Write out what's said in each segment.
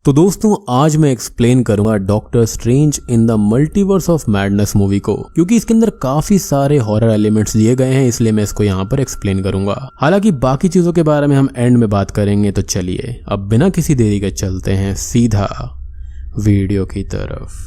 तो दोस्तों आज मैं एक्सप्लेन करूंगा doctor strange in the multiverse of madness movie को, क्योंकि इसके अंदर काफी सारे हॉरर एलिमेंट्स दिए गए हैं, इसलिए मैं इसको यहाँ पर एक्सप्लेन करूंगा। हालांकि बाकी चीजों के बारे में हम एंड में बात करेंगे। तो चलिए अब बिना किसी देरी के चलते हैं सीधा वीडियो की तरफ।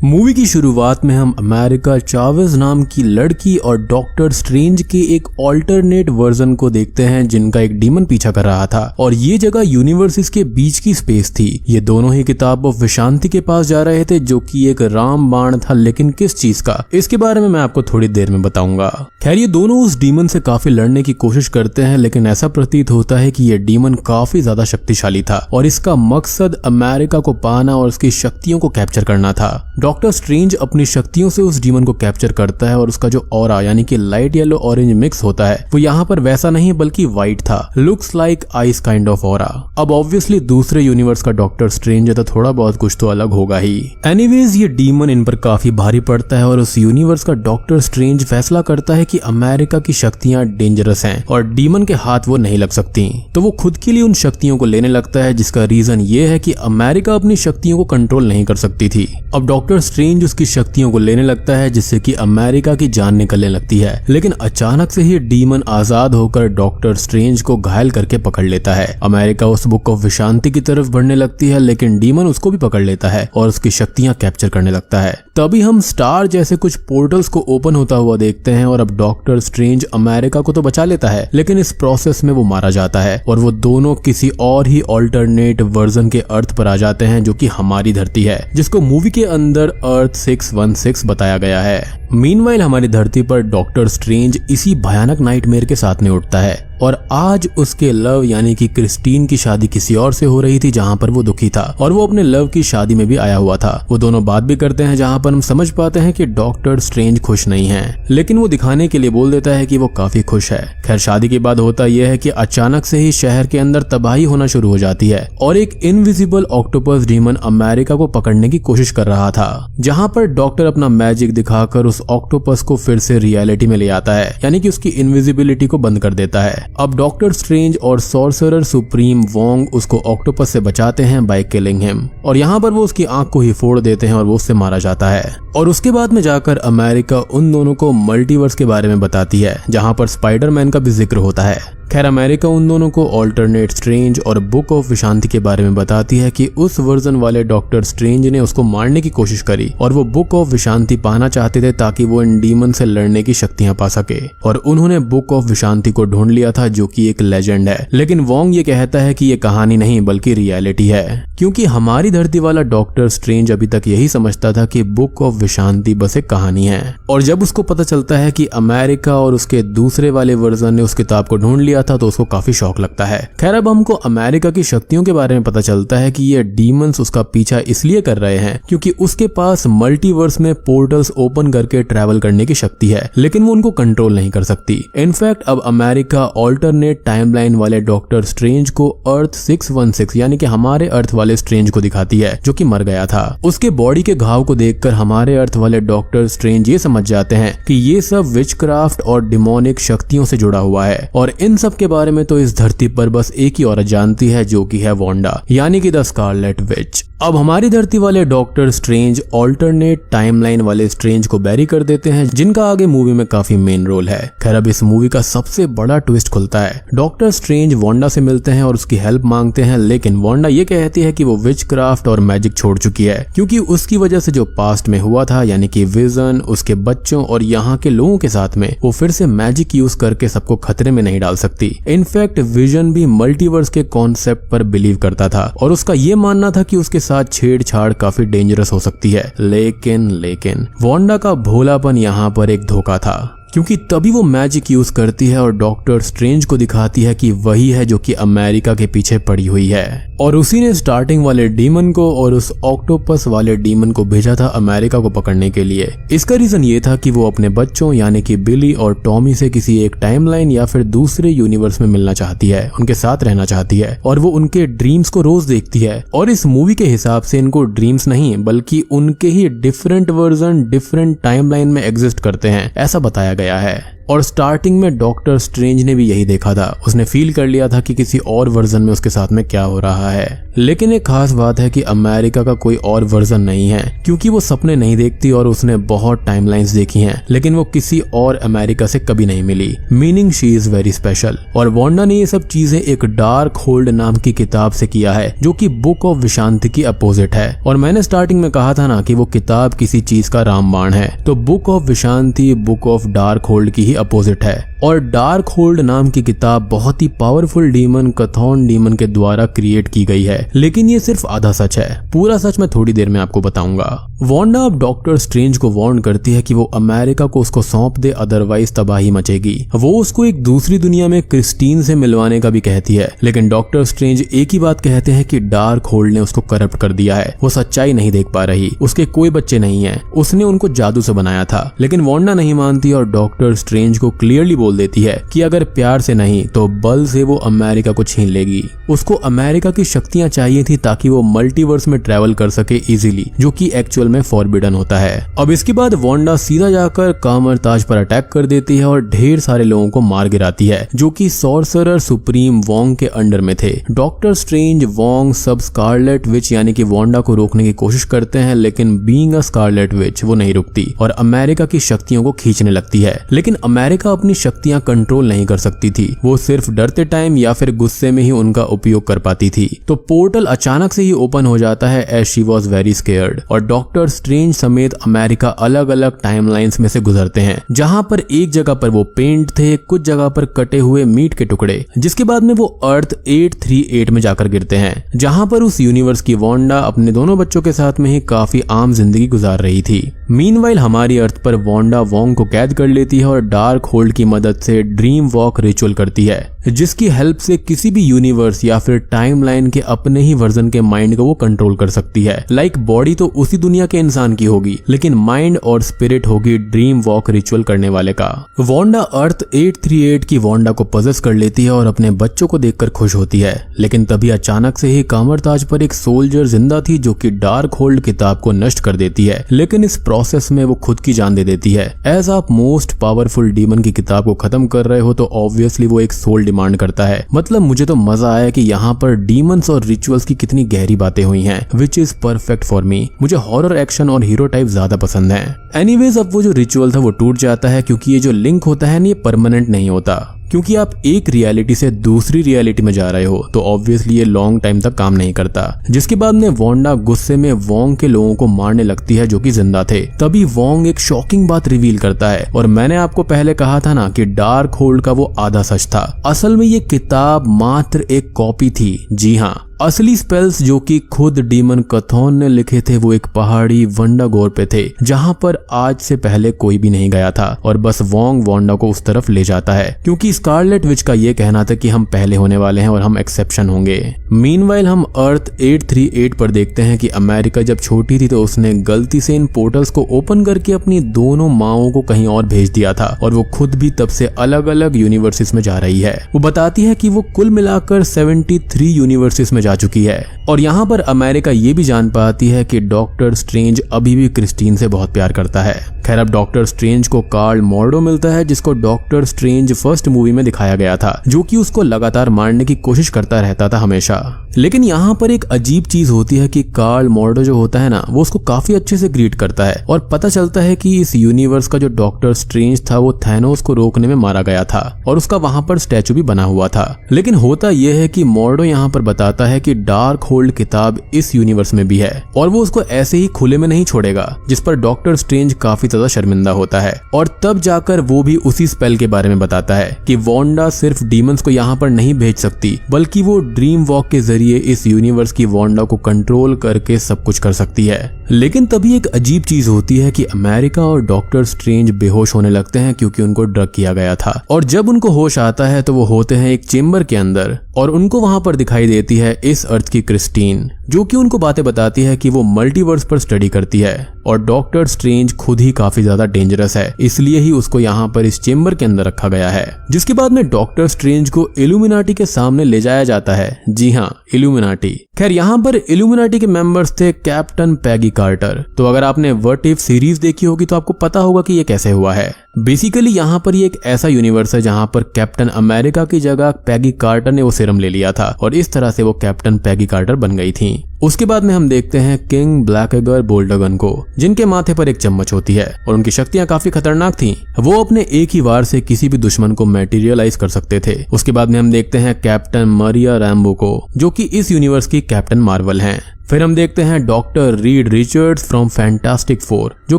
मूवी की शुरुआत में हम अमेरिका चावेज नाम की लड़की और डॉक्टर स्ट्रेंज के एक ऑल्टरनेट वर्जन को देखते हैं जिनका एक डीमन पीछा कर रहा था, और ये जगह यूनिवर्सेस के बीच की स्पेस थी। ये दोनों ही किताब ऑफ विशांति के पास जा रहे थे, जो कि एक राम बाण था, लेकिन किस चीज का, इसके बारे में मैं आपको थोड़ी देर में बताऊंगा। खैर ये दोनों उस डीमन से काफी लड़ने की कोशिश करते हैं, लेकिन ऐसा प्रतीत होता है कि ये डीमन काफी ज्यादा शक्तिशाली था और इसका मकसद अमेरिका को पाना और उसकी शक्तियों को कैप्चर करना था। डॉक्टर स्ट्रेंज अपनी शक्तियों से उस डीमन को कैप्चर करता है और उसका जो ऑरा यानी कि लाइट येलो ऑरेंज मिक्स होता है वो यहाँ पर वैसा नहीं बल्कि व्हाइट था, looks like ice kind of aura. अब ऑब्वियसली दूसरे यूनिवर्स का डॉक्टर स्ट्रेंज है तो थोड़ा बहुत कुछ तो अलग होगा ही। एनीवेज ये डीमन इन पर काफी भारी पड़ता है और उस यूनिवर्स का डॉक्टर स्ट्रेंज फैसला करता है कि अमेरिका की शक्तियां डेंजरस हैं और डीमन के हाथ वो नहीं लग सकती, तो वो खुद के लिए उन शक्तियों को लेने लगता है, जिसका रीजन ये है कि अमेरिका अपनी शक्तियों को कंट्रोल नहीं कर सकती थी। अब डॉक्टर स्ट्रेंज उसकी शक्तियों को लेने लगता है, जिससे कि अमेरिका की जान निकलने लगती है, लेकिन अचानक से ही डीमन आजाद होकर डॉक्टर स्ट्रेंज को घायल करके पकड़ लेता है। अमेरिका उस बुक ऑफ विशांति की तरफ बढ़ने लगती है, लेकिन डीमन उसको भी पकड़ लेता है और उसकी शक्तियां कैप्चर करने लगता है। तभी हम स्टार जैसे कुछ पोर्टल्स को ओपन होता हुआ देखते हैं और अब डॉक्टर स्ट्रेंज अमेरिका को तो बचा लेता है, लेकिन इस प्रोसेस में वो मारा जाता है और वो दोनों किसी और ही ऑल्टरनेट वर्जन के अर्थ पर आ जाते हैं, जो कि हमारी धरती है, जिसको मूवी के अंदर अर्थ 616 बताया गया है। मीनवाइल हमारी धरती पर डॉक्टर स्ट्रेंज इसी भयानक नाइटमेयर के साथ में उठता है और आज उसके लव यानी कि क्रिस्टीन की शादी किसी और से हो रही थी, जहां पर वो दुखी था और वो अपने लव की शादी में भी आया हुआ था। वो दोनों बात भी करते हैं, जहां पर हम समझ पाते हैं कि डॉक्टर स्ट्रेंज खुश नहीं है, लेकिन वो दिखाने के लिए बोल देता है कि वो काफी खुश है। खैर शादी के बाद होता यह है कि अचानक से ही शहर के अंदर तबाही होना शुरू हो जाती है और एक इनविजिबल ऑक्टोपस डीमन अमेरिका को पकड़ने की कोशिश कर रहा था, जहां पर डॉक्टर अपना मैजिक दिखाकर उस ऑक्टोपस को फिर से रियलिटी में ले आता है, यानी कि उसकी इनविजिबिलिटी को बंद कर देता है। अब डॉक्टर स्ट्रेंज और सॉर्सरर सुप्रीम वोंग उसको ऑक्टोपस से बचाते हैं बाय किलिंग हिम, और यहाँ पर वो उसकी आंख को ही फोड़ देते हैं और वो उससे मारा जाता है। और उसके बाद में जाकर अमेरिका उन दोनों को मल्टीवर्स के बारे में बताती है, जहाँ पर स्पाइडरमैन का भी जिक्र होता है। खैर अमेरिका उन दोनों को ऑल्टरनेट स्ट्रेंज और बुक ऑफ विशांति के बारे में बताती है कि उस वर्जन वाले डॉक्टर स्ट्रेंज ने उसको मारने की कोशिश करी और वो बुक ऑफ विशांति पाना चाहते थे ताकि वो इन डीमन से लड़ने की शक्तियां पा सके, और उन्होंने बुक ऑफ विशांति को ढूंढ लिया था, जो कि एक लेजेंड है। लेकिन वोंग ये कहता है कि ये कहानी नहीं बल्कि रियलिटी है, क्योंकि हमारी धरती वाला डॉक्टर स्ट्रेंज अभी तक यही समझता था कि बुक ऑफ विशांति बस एक कहानी है। और जब उसको पता चलता है कि अमेरिका और उसके दूसरे वाले वर्जन ने उस किताब को ढूंढ लिया था तो उसको काफी शौक लगता है। खैर अब हमको अमेरिका की शक्तियों के बारे में पता चलता है कि ये डीमंस उसका पीछा इसलिए कर रहे हैं क्योंकि उसके पास मल्टीवर्स में पोर्टल्स ओपन करके ट्रैवल करने की शक्ति है, लेकिन वो उनको कंट्रोल नहीं कर सकती। इनफैक्ट अब अमेरिका ऑल्टरनेट टाइमलाइन वाले डॉक्टर स्ट्रेंज को अर्थ 616 यानी कि हमारे अर्थ वाले स्ट्रेंज को दिखाती है, जो कि मर गया था। उसके बॉडी के घाव को देखकर हमारे अर्थ वाले डॉक्टर स्ट्रेंज ये समझ जाते हैं कि ये सब विचक्राफ्ट और डिमोनिक शक्तियों से जुड़ा हुआ है, और इन सब के बारे में तो इस धरती पर बस एक ही औरत जानती है, जो कि है वांडा यानी कि द स्कारलेट विच। अब हमारी धरती वाले डॉक्टर स्ट्रेंज ऑल्टरनेट टाइमलाइन वाले स्ट्रेंज को बैरी कर देते हैं, जिनका आगे मूवी में काफी मेन रोल है। खैर अब इस मूवी का सबसे बड़ा ट्विस्ट खुलता है। डॉक्टर स्ट्रेंज वांडा से मिलते हैं और उसकी हेल्प मांगते हैं, लेकिन वांडा ये कहती है कि वो विचक्राफ्ट और मैजिक छोड़ चुकी है, क्योंकि उसकी वजह से जो पास्ट में हुआ था यानी कि विजन, उसके बच्चों और यहाँ के लोगों के साथ में, वो फिर से मैजिक यूज करके सबको खतरे में नहीं डाल सकती। इनफैक्ट विजन भी मल्टीवर्स के कॉन्सेप्ट पर बिलीव करता था और उसका ये मानना था कि उसके साथ छेड़छाड़ काफी डेंजरस हो सकती है, लेकिन वांडा का भोलापन यहाँ पर एक धोखा था, क्योंकि तभी वो मैजिक यूज करती है और डॉक्टर स्ट्रेंज को दिखाती है कि वही है जो कि अमेरिका के पीछे पड़ी हुई है, और उसी ने स्टार्टिंग वाले डीमन को और उस ऑक्टोपस वाले डीमन को भेजा था अमेरिका को पकड़ने के लिए। इसका रीजन ये था कि वो अपने बच्चों यानी कि बिली और टॉमी से किसी एक टाइमलाइन या फिर दूसरे यूनिवर्स में मिलना चाहती है, उनके साथ रहना चाहती है, और वो उनके ड्रीम्स को रोज देखती है। और इस मूवी के हिसाब से इनको ड्रीम्स नहीं बल्कि उनके ही डिफरेंट वर्जन डिफरेंट टाइमलाइन में एग्जिस्ट करते हैं, ऐसा बताया गया है। और स्टार्टिंग में डॉक्टर स्ट्रेंज ने भी यही देखा था। उसने फील कर लिया था कि किसी और वर्जन में उसके साथ में क्या हो रहा है। लेकिन एक खास बात है कि अमेरिका का कोई और वर्जन नहीं है, क्योंकि वो सपने नहीं देखती और उसने बहुत टाइमलाइंस देखी हैं, लेकिन वो किसी और अमेरिका से कभी नहीं मिली। Meaning she is very special. और वांडा ने ये सब चीजें एक डार्क होल्ड नाम की किताब से किया है, जो कि बुक ऑफ विशांति की अपोजिट है। और मैंने स्टार्टिंग में कहा था ना कि वो किताब किसी चीज का रामबाण है, तो book of विशांति book of dark hold की ही अपोजिट है। और डार्क होल्ड नाम की किताब बहुत ही पावरफुल डीमन कथॉन डीमन के द्वारा क्रिएट की गई है, लेकिन ये सिर्फ आधा सच है। पूरा सच मैं थोड़ी देर में आपको बताऊंगा। वांडा अब डॉक्टर स्ट्रेंज को वार्न करती है कि वो अमेरिका को उसको सौंप दे, अदरवाइज तबाही मचेगी। वो उसको एक दूसरी दुनिया में क्रिस्टीन से मिलवाने का भी कहती है, लेकिन डॉक्टर स्ट्रेंज एक ही बात कहते हैं कि डार्क होल्ड ने उसको करप्ट कर दिया है। वो सच्चाई नहीं देख पा रही, उसके कोई बच्चे नहीं है, उसने उनको जादू से बनाया था। लेकिन वांडा नहीं मानती और डॉक्टर स्ट्रेंज को क्लियरली बोल देती है कि अगर प्यार से नहीं तो बल से वो अमेरिका को छीन लेगी। उसको अमेरिका की शक्तियां चाहिए थी ताकि वो मल्टीवर्स में ट्रैवल कर सके इजीली, जो कि एक्चुअल में फॉरबिडन होता है। अब इसके बाद वांडा सीधा जाकर कामरताज पर अटैक कर देती है और ढेर सारे लोगों को मार गिराती है, जो कि सॉर्सरर सुप्रीम वोंग के अंडर में थे। डॉक्टर स्ट्रेंज, वोंग, सब स्कारलेट विच यानी कि वांडा को रोकने की कोशिश करते हैं, लेकिन बीइंग अ स्कारलेट विच वो नहीं रुकती और अमेरिका की शक्तियों को खींचने लगती है। लेकिन अमेरिका अपनी शक्तियां कंट्रोल नहीं कर सकती थी, वो सिर्फ डरते टाइम या फिर गुस्से में ही उनका उपयोग कर पाती थी। तो पोर्टल अचानक से ही ओपन हो जाता है as she was very scared और डॉक्टर स्ट्रेंज समेत अमेरिका अलग अलग टाइमलाइंस में से गुजरते हैं, जहां पर एक जगह पर वो पेंट थे, कुछ जगह पर कटे हुए मीट के टुकड़े, जिसके बाद में वो अर्थ 838 में जाकर गिरते हैं, जहां पर उस यूनिवर्स की वांडा अपने दोनों बच्चों के साथ में ही काफी आम जिंदगी गुजार रही थी। मीनवाइल हमारी अर्थ पर वांडा वोंग को कैद कर लेती है और डार्क होल्ड की मदद से ड्रीम वॉक रिचुअल करती है, जिसकी हेल्प से किसी भी यूनिवर्स या फिर टाइमलाइन के अपने ही वर्जन के माइंड को वो कंट्रोल कर सकती है। लाइक बॉडी तो उसी दुनिया के इंसान की होगी, लेकिन माइंड और स्पिरिट होगी ड्रीम वॉक रिचुअल करने वाले का। वांडा अर्थ 838 की वांडा को पजेस कर लेती है और अपने बच्चों को देखकर खुश होती है, लेकिन तभी अचानक से ही कामरताज पर एक सोल्जर जिंदा थी, जो कि डार्क होल्ड किताब को नष्ट कर देती है, लेकिन इस प्रोसेस में वो खुद की जान दे देती है। एज आप मोस्ट पावरफुल डीमन की किताब को खत्म कर रहे हो तो ऑब्वियसली वो एक सोल डिमांड करता है। मतलब मुझे तो मजा आया कि यहाँ पर डीमंस और रिचुअल्स की कितनी गहरी बातें हुई हैं, which is perfect for me. मुझे हॉरर, एक्शन और हीरो टाइप ज्यादा पसंद है। एनीवेज अब वो जो रिचुअल था वो टूट जाता है, क्योंकि ये जो लिंक होता है ना, ये परमानेंट नहीं होता, क्योंकि आप एक रियलिटी से दूसरी रियलिटी में जा रहे हो, तो ऑब्वियसली ये लॉन्ग टाइम तक काम नहीं करता। जिसके बाद में वांडा गुस्से में वोंग के लोगों को मारने लगती है, जो कि जिंदा थे। तभी वोंग एक शॉकिंग बात रिवील करता है, और मैंने आपको पहले कहा था ना कि डार्क होल्ड का वो आधा सच था। असल में ये किताब मात्र एक कॉपी थी। जी हाँ, असली स्पेल्स जो कि खुद डीमन कथॉन ने लिखे थे वो एक पहाड़ी वंडागोर पे थे, जहां पर आज से पहले कोई भी नहीं गया था, और बस वोंग वांडा को उस तरफ ले जाता है, क्योंकि स्कारलेट विच का ये कहना था कि हम पहले होने वाले हैं और हम एक्सेप्शन होंगे। मीनवाइल हम अर्थ 838 पर देखते हैं कि अमेरिका जब छोटी थी तो उसने गलती से इन पोर्टल्स को ओपन करके अपनी दोनों माओं को कहीं और भेज दिया था, और वो खुद भी तब से अलग अलग यूनिवर्सेस में जा रही है। वो बताती है कि वो कुल मिलाकर 73 यूनिवर्सेस में जा चुकी है, और यहाँ पर अमेरिका ये भी जान पाती है कि डॉक्टर स्ट्रेंज अभी भी क्रिस्टीन से बहुत प्यार करता है। खैर अब डॉक्टर स्ट्रेंज को कार्ल मॉर्डो मिलता है, जिसको डॉक्टर स्ट्रेंज फर्स्ट मूवी में दिखाया गया था, जो कि उसको लगातार मारने की कोशिश करता रहता था हमेशा। लेकिन यहाँ पर एक अजीब चीज होती है कि कार्ल मॉर्डो जो होता है ना, वो उसको काफी अच्छे से ग्रीट करता है, और पता चलता है कि इस यूनिवर्स का जो डॉक्टर स्ट्रेंज था वो थैनोस को रोकने में मारा गया था, और उसका वहां पर स्टैचू भी बना हुआ था। लेकिन होता यह है कि मॉर्डो यहाँ पर बताता है कि डार्क होल्ड किताब इस यूनिवर्स में भी है, और वो उसको ऐसे ही खुले में नहीं छोड़ेगा, जिस पर डॉक्टर स्ट्रेंज काफी ज्यादा शर्मिंदा होता है। और तब जाकर वो भी उसी स्पेल के बारे में बताता है कि वांडा सिर्फ डीमंस को यहाँ पर नहीं भेज सकती, बल्कि वो ड्रीम वॉक के जरिए इस यूनिवर्स की वांडा को कंट्रोल करके सब कुछ कर सकती है। लेकिन तभी एक अजीब चीज होती है कि अमेरिका और डॉक्टर स्ट्रेंज बेहोश होने लगते हैं, क्योंकि उनको ड्रग किया गया था, और जब उनको होश आता है तो वो होते हैं एक चेम्बर के अंदर, और उनको वहां पर दिखाई देती है इस अर्थ की क्रिस्टीन, जो कि उनको बातें बताती है कि वो मल्टीवर्स पर स्टडी करती है, और डॉक्टर स्ट्रेंज खुद ही काफी ज्यादा डेंजरस है, इसलिए ही उसको यहाँ पर इस चेम्बर के अंदर रखा गया है। जिसके बाद में डॉक्टर स्ट्रेंज को इल्यूमिनाटी के सामने ले जाया जाता है। जी हाँ, इल्यूमिनाटी। खैर यहाँ पर इल्यूमिनाटी के मेंबर्स थे कैप्टन पैगी कार्टर। तो अगर आपने व्हाट इफ सीरीज देखी होगी तो आपको पता होगा कि ये कैसे हुआ है। बेसिकली यहाँ पर ये एक ऐसा यूनिवर्स है जहाँ पर कैप्टन अमेरिका की जगह पैगी कार्टर ने वो सीरम ले लिया था और इस तरह से वो कैप्टन पैगी कार्टर बन गई थी। उसके बाद में हम देखते हैं किंग ब्लैकएगर बोल्डगन को, जिनके माथे पर एक चम्मच होती है और उनकी शक्तियां काफी खतरनाक थीं। वो अपने एक ही वार से किसी भी दुश्मन को मैटेरियलाइज कर सकते थे। उसके बाद में हम देखते हैं कैप्टन मरिया रैम्बो को, जो कि इस यूनिवर्स की कैप्टन मार्वल हैं। फिर हम देखते हैं doctor Reed Richards from fantastic four, जो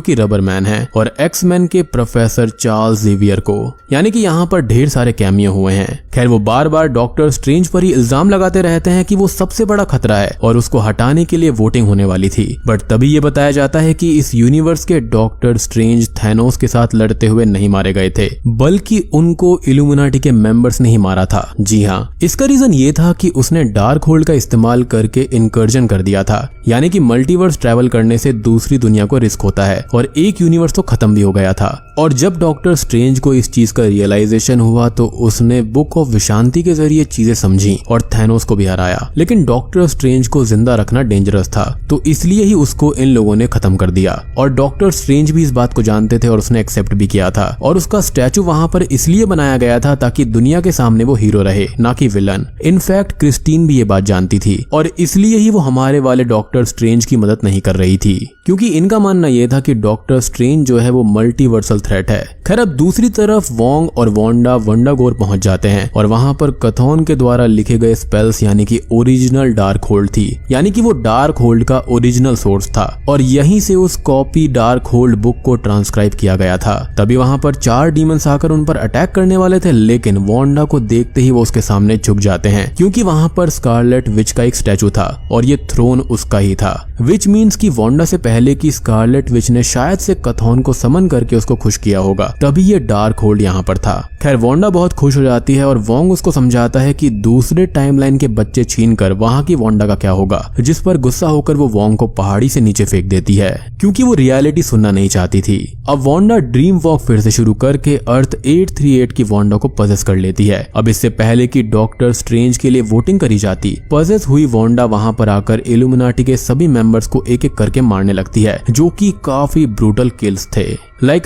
कि रबर मैन है, और एक्स-मैन के प्रोफेसर चार्ल्स जेवियर को। यानी कि यहाँ पर ढेर सारे कैमियो हुए हैं। खैर वो बार बार डॉक्टर स्ट्रेंज पर ही इल्जाम लगाते रहते हैं कि वो सबसे बड़ा खतरा है और उसको हटाने के लिए वोटिंग होने वाली थी। बट तभी ये बताया जाता है कि इस यूनिवर्स के डॉक्टर स्ट्रेंज थैनोस के साथ लड़ते हुए नहीं मारे गए थे, बल्कि उनको इल्यूमिनाटी के मेंबर्स ने ही मारा था। जी हाँ, इसका रीजन ये था कि उसने डार्क होल्ड का इस्तेमाल करके इनकर्जन कर दिया था। यानी कि मल्टीवर्स ट्रैवल करने से दूसरी दुनिया को रिस्क होता है और एक यूनिवर्स तो खत्म भी हो गया था। और जब डॉक्टर स्ट्रेंज को इस चीज का रियलाइजेशन हुआ तो उसने बुक ऑफ विशांति के जरिए चीजें समझी और थैनोस को भी हराया। लेकिन डॉक्टर स्ट्रेंज को जिंदा रखना डेंजरस था, तो इसलिए ही उसको इन लोगों ने खत्म कर दिया। और डॉक्टर स्ट्रेंज भी इस बात को जानते थे और उसने एक्सेप्ट भी किया था। और उसका स्टैचू वहां पर इसलिए बनाया गया था ताकि दुनिया के सामने वो हीरो रहे, ना कि विलन। इनफैक्ट क्रिस्टीन भी ये बात जानती थी और इसलिए ही वो हमारे वाले डॉक्टर स्ट्रेंज की मदद नहीं कर रही थी, क्योंकि इनका मानना यह था कि डॉक्टर स्ट्रेंज जो है वो मल्टीवर्सल थ्रेट है। खैर अब दूसरी तरफ वोंग और वांडा वंडागोर पहुंच जाते हैं और वहां पर कथॉन के द्वारा लिखे गए स्पेल्स यानी कि ओरिजिनल डार्क होल्ड थी, यानी कि वो डार्क होल्ड का ओरिजिनल सोर्स था और यहीं से उस कॉपी डार्क होल्ड बुक को ट्रांसक्राइब किया गया था। तभी वहां पर 4 डीमंस आकर उन पर अटैक करने वाले थे, लेकिन वांडा को देखते ही वो उसके सामने झुक जाते हैं, क्योंकि वहां पर स्कारलेट विच का एक स्टैचू था और ये थ्रोन उसका ही था। विच मीन्स कि वांडा से पहले की स्कारलेट विच ने शायद से कथॉन को समन करके उसको खुश किया होगा, तभी ये डार्क होल्ड यहाँ पर था। खैर वांडा बहुत खुश हो जाती है और वोंग उसको समझाता है कि दूसरे टाइमलाइन के बच्चे छीनकर वहां की वांडा का क्या होगा, जिस पर गुस्सा होकर वो वोंग को पहाड़ी से नीचे फेंक देती है, क्योंकि वो रियलिटी सुनना नहीं चाहती थी। अब वांडा ड्रीम वॉक फिर से शुरू करके अर्थ 838 की वांडा को पजेस कर लेती है। अब इससे पहले कि डॉक्टर स्ट्रेंज के लिए वोटिंग करी जाती, पजेस हुई वांडा वहां पर आकर इल्यूमिनाटी के सभी मेंबर्स को एक एक करके मारने लगती है, जो कि काफी ब्रूटल किल्स थे।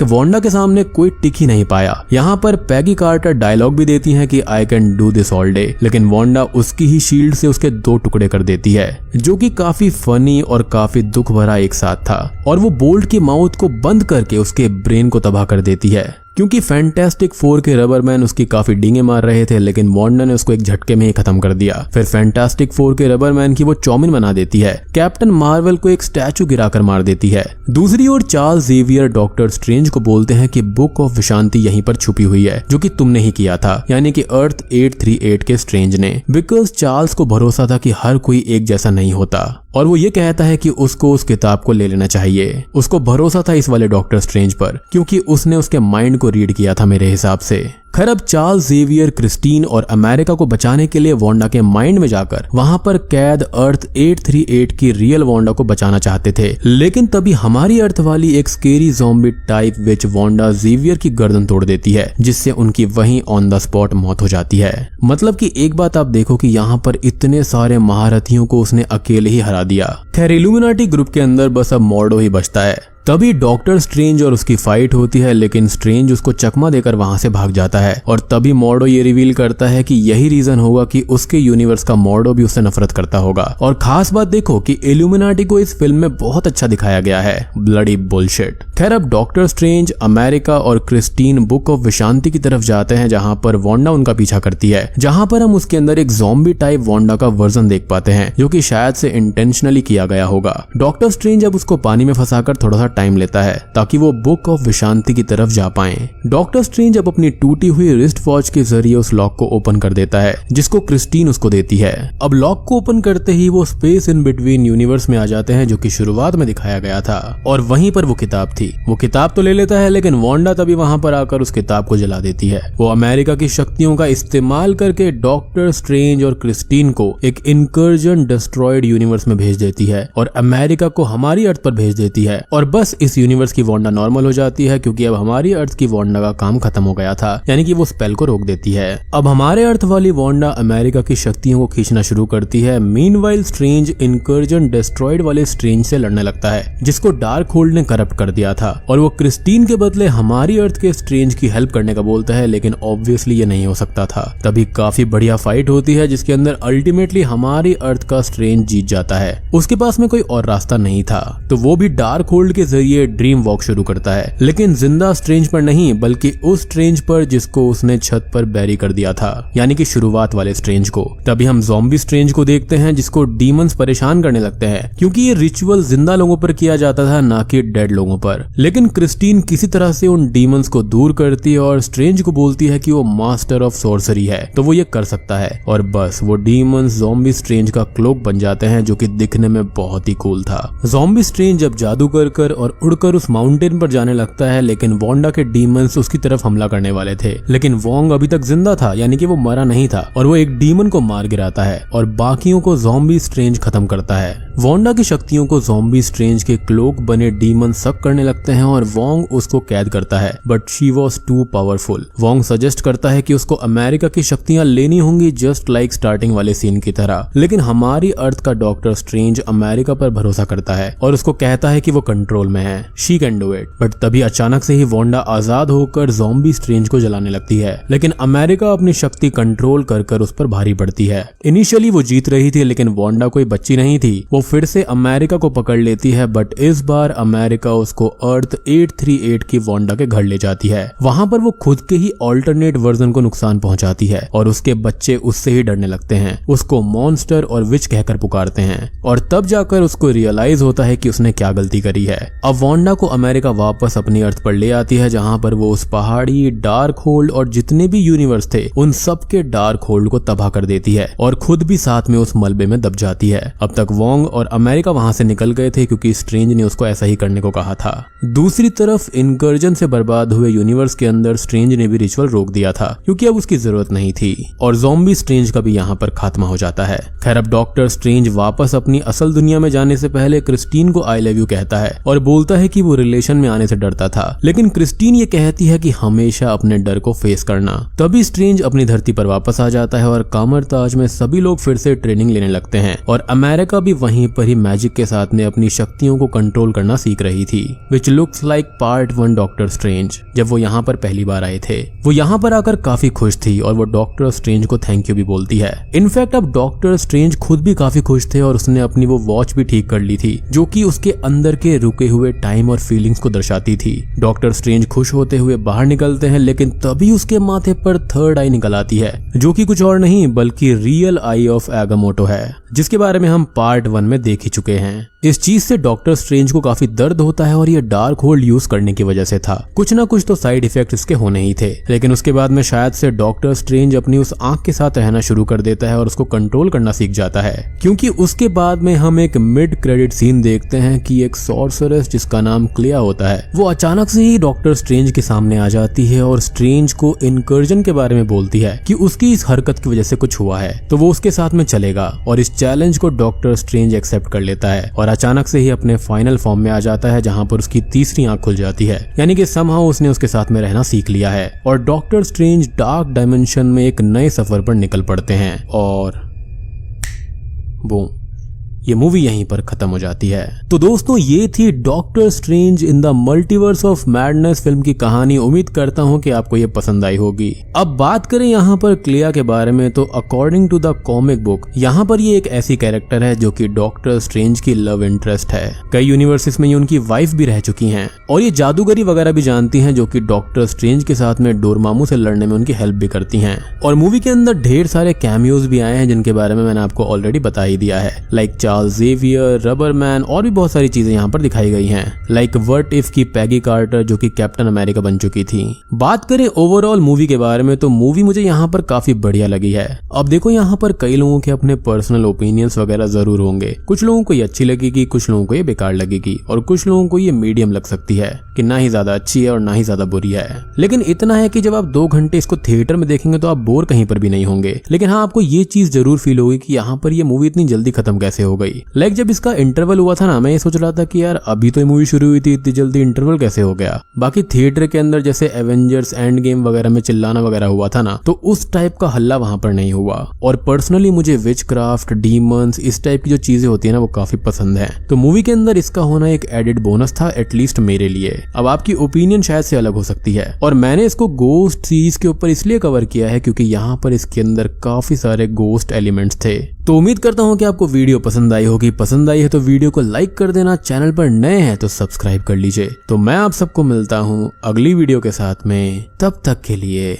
वांडा के सामने कोई टिक ही नहीं पाया। यहाँ पर पैगी कार्टर डायलॉग भी देती है कि I can do this all day, लेकिन वांडा उसकी ही शील्ड से उसके 2 टुकड़े कर देती है, जो कि काफी फनी और काफी दुख भरा एक साथ था। और वो बोल्ट की माउथ को बंद करके उसके ब्रेन को तबाह कर देती है, क्योंकि फैंटास्टिक फोर के रबरमैन उसकी काफी डींगे मार रहे थे, लेकिन वांडा ने उसको एक झटके में ही खत्म कर दिया। फिर फैंटास्टिक फोर के रबरमैन की वो चौमिन बना देती है, कैप्टन मार्वल को एक स्टैचू गिराकर मार देती है। दूसरी ओर चार्ल्स जेवियर डॉक्टर स्ट्रेंज को बोलते हैं कि बुक ऑफ विशांति यहीं पर छुपी हुई है, जो कि तुमने ही किया था, यानी कि अर्थ 838 के स्ट्रेंज ने। बिकॉज चार्ल्स को भरोसा था कि हर कोई एक जैसा नहीं होता और वो ये कहता है कि उसको उस किताब को ले लेना चाहिए। उसको भरोसा था इस वाले डॉक्टर स्ट्रेंज पर, क्योंकि उसने उसके माइंड को रीड किया था मेरे हिसाब से। खैर अब चार्ल्स जेवियर क्रिस्टीन और अमेरिका को बचाने के लिए वांडा के माइंड में जाकर वहां पर कैद अर्थ 838 की रियल वांडा को बचाना चाहते थे, लेकिन तभी हमारी अर्थ वाली एक scary zombie type witch Wanda Xavier की गर्दन तोड़ देती है, जिससे उनकी वहीं ऑन द स्पॉट मौत हो जाती है। मतलब कि एक बात आप देखो कि यहाँ पर इतने सारे महारथियों को उसने अकेले ही हरा दिया। खैर इल्यूमिनाटी ग्रुप के अंदर बस अब मॉर्डो ही बचता है। तभी डॉक्टर स्ट्रेंज और उसकी फाइट होती है, लेकिन स्ट्रेंज उसको चकमा देकर वहां से भाग जाता है और तभी मॉर्डो ये रिवील करता है कि यही रीजन होगा कि उसके यूनिवर्स का मॉर्डो भी उससे नफरत करता होगा। और खास बात देखो कि इल्यूमिनाटी को इस फिल्म में बहुत अच्छा दिखाया गया है। Bloody bullshit. खैर अब डॉक्टर स्ट्रेंज, अमेरिका और क्रिस्टीन बुक ऑफ विशांति की तरफ जाते हैं, जहां पर वांडा उनका पीछा करती है, जहां पर हम उसके अंदर एक ज़ॉम्बी टाइप वांडा का वर्जन देख पाते हैं, जो कि शायद से इंटेंशनली किया गया होगा। डॉक्टर स्ट्रेंज अब उसको पानी में फंसाकर थोड़ा सा टाइम लेता है ताकि वो बुक ऑफ विशांति की तरफ जा पाए। डॉक्टर स्ट्रेंज अब अपनी टूटी हुई रिस्ट वॉच के जरिए उस लॉक को ओपन कर देता है, जिसको क्रिस्टीन उसको देती है। अब लॉक को ओपन करते ही वो स्पेस इन बिटवीन यूनिवर्स में आ जाते हैं, जो कि शुरुआत में दिखाया गया था, और वहीं पर वो किताब थी। वो किताब तो ले लेता है, लेकिन वांडा तभी वहां पर आकर उस किताब को जला देती है। वो अमेरिका की शक्तियों का इस्तेमाल करके डॉक्टर स्ट्रेंज और क्रिस्टीन को एक इनकर्जन डिस्ट्रॉयड यूनिवर्स में भेज देती है और अमेरिका को हमारी अर्थ पर भेज देती है। और बस इस यूनिवर्स की वांडा नॉर्मल हो जाती है, क्योंकि अब हमारी अर्थ की वांडा का काम खत्म हो गया था, यानी कि वो स्पेल को रोक देती है। अब हमारे अर्थ वाली वांडा अमेरिका की शक्तियों को खींचना शुरू करती है। मीनवाइल स्ट्रेंज इनकर्जन डिस्ट्रॉयड वाले स्ट्रेंज से लड़ने लगता है, जिसको डार्क होल्ड ने करप्ट कर दिया गया था और वो क्रिस्टीन के बदले हमारी अर्थ के स्ट्रेंज की हेल्प करने का बोलता है, लेकिन ऑब्वियसली ये नहीं हो सकता था। तभी काफी बढ़िया फाइट होती है जिसके अंदर अल्टीमेटली हमारी अर्थ का स्ट्रेंज जीत जाता है। उसके पास में कोई और रास्ता नहीं था, तो वो भी डार्क होल्ड के जरिए ड्रीम वॉक शुरू करता है, लेकिन जिंदा स्ट्रेंज पर नहीं बल्कि उस स्ट्रेंज पर जिसको उसने छत पर बैरी कर दिया था, यानी कि शुरुआत वाले स्ट्रेंज को। तभी हम ज़ॉम्बी स्ट्रेंज को देखते हैं जिसको डीमंस परेशान करने लगते हैं, क्योंकि ये रिचुअल जिंदा लोगों पर किया जाता था, ना कि डेड लोगों पर। लेकिन क्रिस्टीन किसी तरह से उन डीमंस को दूर करती है और स्ट्रेंज को बोलती है कि वो मास्टर ऑफ सॉर्सरी है, तो वो ये कर सकता है। और बस वो डीमंस ज़ॉम्बी स्ट्रेंज का क्लोक बन जाते हैं, जो कि दिखने में बहुत ही कूल था। ज़ॉम्बी स्ट्रेंज जब जादू कर और उड़कर उस माउंटेन पर जाने लगता है, लेकिन वांडा के डीमंस उसकी तरफ हमला करने वाले थे, लेकिन वोंग अभी तक जिंदा था, यानी कि वो मरा नहीं था, और वो एक डीमन को मार गिराता है और बाकियों को ज़ॉम्बी स्ट्रेंज खत्म करता है। वांडा की शक्तियों को ज़ॉम्बी स्ट्रेंज के क्लोक बने डीमन सक करने लगते हैं और वोंग उसको कैद करता है, but she was too powerful. Wong suggest करता है कि उसको अमेरिका की शक्तियां लेनी होंगी, जस्ट लाइक स्टार्टिंग वाले सीन की तरह। लेकिन हमारी अर्थ का डॉक्टर स्ट्रेंज अमेरिका पर भरोसा करता है और उसको कहता है कि वो कंट्रोल में है, she can do it. But तभी अचानक से ही वांडा आजाद होकर ज़ॉम्बी स्ट्रेंज को जलाने लगती है, लेकिन अमेरिका अपनी शक्ति कंट्रोल कर उस पर भारी पड़ती है। इनिशियली वो जीत रही थी, लेकिन वांडा कोई बच्ची नहीं थी, वो फिर से अमेरिका को पकड़ लेती है, बट इस बार अमेरिका उसको अर्थ 838 की वांडा के घर ले जाती है। वहां पर वो खुद के ही ऑल्टरनेट वर्जन को नुकसान पहुंचाती है और उसके बच्चे उससे ही डरने लगते हैं, उसको मॉन्स्टर और विच कहकर पुकारते हैं, और तब जाकर उसको रियलाइज होता है कि उसने क्या गलती करी है। अब वांडा को अमेरिका वापस अपनी अर्थ पर ले आती है, जहां पर वो उस पहाड़ी, डार्क होल्ड और जितने भी यूनिवर्स थे उन सब के डार्क होल्ड को तबाह कर देती है और खुद भी साथ में उस मलबे में दब जाती है। अब तक वोंग और अमेरिका वहां से निकल गए थे, क्योंकि स्ट्रेंज ने उसको ऐसा ही करने को कहा था। दूसरी तरफ इनकर्जन से बर्बाद हुए यूनिवर्स के अंदर स्ट्रेंज ने भी रिचुअल रोक दिया था, क्योंकि अब उसकी जरूरत नहीं थी, और ज़ॉम्बी स्ट्रेंज का भी यहाँ पर खात्मा हो जाता है। खैर, अब डॉक्टर स्ट्रेंज वापस अपनी असल दुनिया में जाने से पहले क्रिस्टीन को आई लव यू कहता है और बोलता है कि वो रिलेशन में आने से डरता था, लेकिन क्रिस्टीन ये कहती है कि हमेशा अपने डर को फेस करना। तभी स्ट्रेंज अपनी धरती पर वापस आ जाता है और कामरताज में सभी लोग फिर से ट्रेनिंग लेने लगते हैं, और अमेरिका भी वहीं पर ही मैजिक के साथ में अपनी शक्तियों को कंट्रोल करना सीख रही थी, which looks like part 1 doctor strange. जब वो यहाँ पर पहली बार आए थे, वो यहाँ पर आकर काफी खुश थी और वो डॉक्टर स्ट्रेंज को थैंक यू भी बोलती है। इनफैक्ट अब डॉक्टर स्ट्रेंज खुद भी काफी खुश थे और उसने अपनी वो वॉच भी ठीक कर ली थी, जो कि उसके अंदर के रुके हुए टाइम और फीलिंग्स को दर्शाती थी। डॉक्टर स्ट्रेंज खुश होते हुए बाहर निकलते हैं, लेकिन तभी उसके माथे पर थर्ड आई निकल आती है, जो कि कुछ और नहीं बल्कि रियल आई ऑफ एगामोटो है, जिसके बारे में हम पार्ट 1 में देख ही चुके हैं। इस चीज से डॉक्टर स्ट्रेंज को काफी दर्द होता है और ये डार्क होल्ड यूज करने की वजह से था। कुछ ना कुछ तो साइड इफेक्ट इसके होने ही थे, लेकिन उसके बाद में शायद से डॉक्टर स्ट्रेंज अपनी उस आंख के साथ रहना शुरू कर देता है और उसको कंट्रोल करना सीख जाता है, क्योंकि उसके बाद में हम एक मिड क्रेडिट सीन देखते हैं कि एक सॉर्सरस जिसका नाम क्लिया होता है, वो अचानक से ही डॉक्टर स्ट्रेंज के सामने आ जाती है और स्ट्रेंज को इनकर्जन के बारे में बोलती है कि उसकी इस हरकत की वजह से कुछ हुआ है, तो वो उसके साथ में चलेगा, और इस चैलेंज को डॉक्टर स्ट्रेंज एक्सेप्ट कर लेता है और अचानक से ही अपने फाइनल फॉर्म में आ जाता है, जहां पर उसकी तीसरी आंख खुल जाती है, यानी कि समहाउ उसने उसके साथ में रहना सीख लिया है, और डॉक्टर स्ट्रेंज डार्क डायमेंशन में एक नए सफर पर निकल पड़ते हैं, और बूम, ये मूवी यहीं पर खत्म हो जाती है। तो दोस्तों, ये थी doctor strange in the multiverse of madness film की कहानी। उम्मीद करता हूँ कि आपको ये पसंद आई होगी। अब बात करें यहाँ पर क्लिया के बारे में, तो according to the comic book यहाँ पर ये एक ऐसी कैरेक्टर है जो कि डॉक्टर स्ट्रेंज की लव इंटरेस्ट है। कई यूनिवर्सेस में ये उनकी वाइफ भी रह चुकी हैं और ये जादूगरी वगैरह भी जानती हैं, जो कि डॉक्टर स्ट्रेंज के साथ में डोरमामू से लड़ने में उनकी हेल्प भी करती हैं। और मूवी के अंदर ढेर सारे कैमियोज भी आए हैं जिनके बारे में मैंने आपको ऑलरेडी बता ही दिया है, लाइक चार्ल्स जेवियर, रबरमैन और भी बहुत सारी चीजें यहाँ पर दिखाई गई हैं, लाइक व्हाट इफ की पैगी कार्टर जो कि कैप्टन अमेरिका बन चुकी थी। बात करें ओवरऑल मूवी के बारे में, तो मूवी मुझे यहाँ पर काफी बढ़िया लगी है। अब देखो, यहाँ पर कई लोगों के अपने पर्सनल ओपिनियंस वगैरह जरूर होंगे। कुछ लोगों को ये अच्छी लगेगी, कुछ लोगों को ये बेकार लगेगी, और कुछ लोगों को ये मीडियम लग सकती है कि ना ही ज्यादा अच्छी है और ना ही ज्यादा बुरी है। लेकिन इतना है कि जब आप 2 घंटे इसको थिएटर में देखेंगे तो आप बोर कहीं पर भी नहीं होंगे। लेकिन हाँ, आपको ये चीज जरूर फील होगी कि यहाँ पर ये मूवी इतनी जल्दी खत्म कैसे हो गई। लाइक जब इसका इंटरवल हुआ था ना, मैं ये सोच रहा था कि यार अभी तो ये मूवी शुरू हुई थी, इतनी जल्दी इंटरवल कैसे हो गया। बाकी थिएटर के अंदर जैसे एवेंजर्स एंड गेम वगैरह में चिल्लाना वगैरह हुआ था ना, तो उस टाइप का हल्ला वहां पर नहीं हुआ। और पर्सनली मुझे विचक्राफ्ट, डीमंस, इस टाइप की जो चीजें होती है ना वो काफी पसंद है, तो मूवी के अंदर इसका होना एक एडेड बोनस था, एटलीस्ट मेरे लिए। अब आपकी ओपिनियन शायद से अलग हो सकती है। और मैंने इसको गोस्ट सीरीज के ऊपर इसलिए कवर किया है क्योंकि यहाँ पर इसके अंदर काफी सारे गोस्ट एलिमेंट्स थे। तो उम्मीद करता हूँ कि आपको वीडियो पसंद आई होगी। पसंद आई है तो वीडियो को लाइक कर देना, चैनल पर नए हैं तो सब्सक्राइब कर लीजिए। तो मैं आप सबको मिलता हूँ अगली वीडियो के साथ में, तब तक के लिए